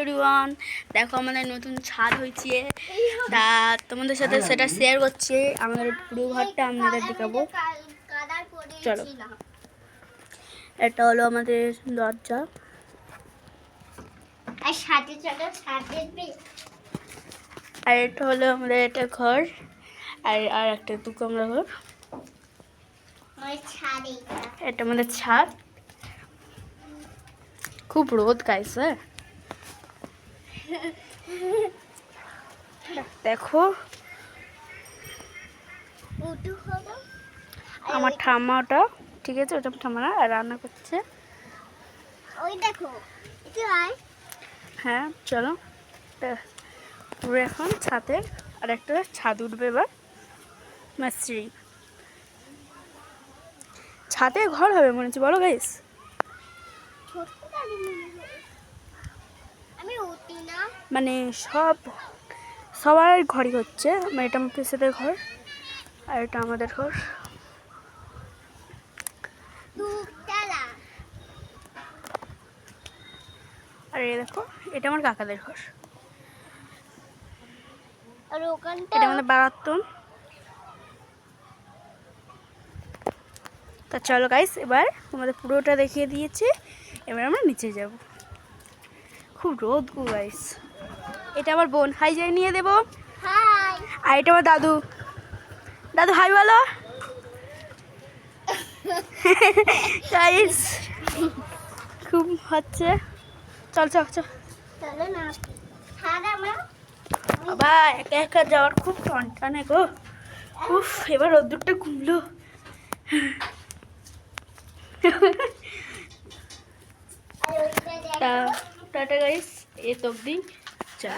Everyone, দেখো আমাদের নতুন ছাদ হয়েছে, তা তোমাদের সাথে সেটা শেয়ার করছি। আমাদের পুরো ঘরটা আপনাদের দেখাবো। চলো, এটা হলো আমাদের দরজা, আর এটা হলো আমাদের একটা ঘর, আর একটা দু কামরা ঘর। এটা আমাদের ছাদ। খুব রোদ গাইছে, দেখো আমার ঠাম্মা, ওটা ঠিক আছে, ওটা ঠাম্মারা রান্না করছে। ওই দেখো, হ্যাঁ চলো, পুরো এখন ছাদে আর একটা ছাদ উঠবে এবার। মাসরি ছাদে ঘর হবে মনে হচ্ছে, বলো গাইস। মানে সবার ঘরই হচ্ছে, মানে এটা মুকেশেদের ঘর আর এটা আমাদের ঘর। আর এই দেখো, এটা আমার কাকাদের ঘর, এটা আমাদের বারাতন। তা চলো গাইস, এবার তোমাদের পুরোটা দেখিয়ে দিয়েছি, এবার আমরা নিচে যাব। খুব রোদ গো গাইস। এটা আমার বোন, হাই যাই নিয়ে দেবো। আর এটা আমার দাদু, দাদু হাই বলো। গাইস খুব হচ্ছে, চল চল চল বাবা, একা একা যাওয়ার খুব টনটানে গো। উফ, এবার রোদ্দুরটা কমলো। টাটা গাইস, এই তো অবধি চা।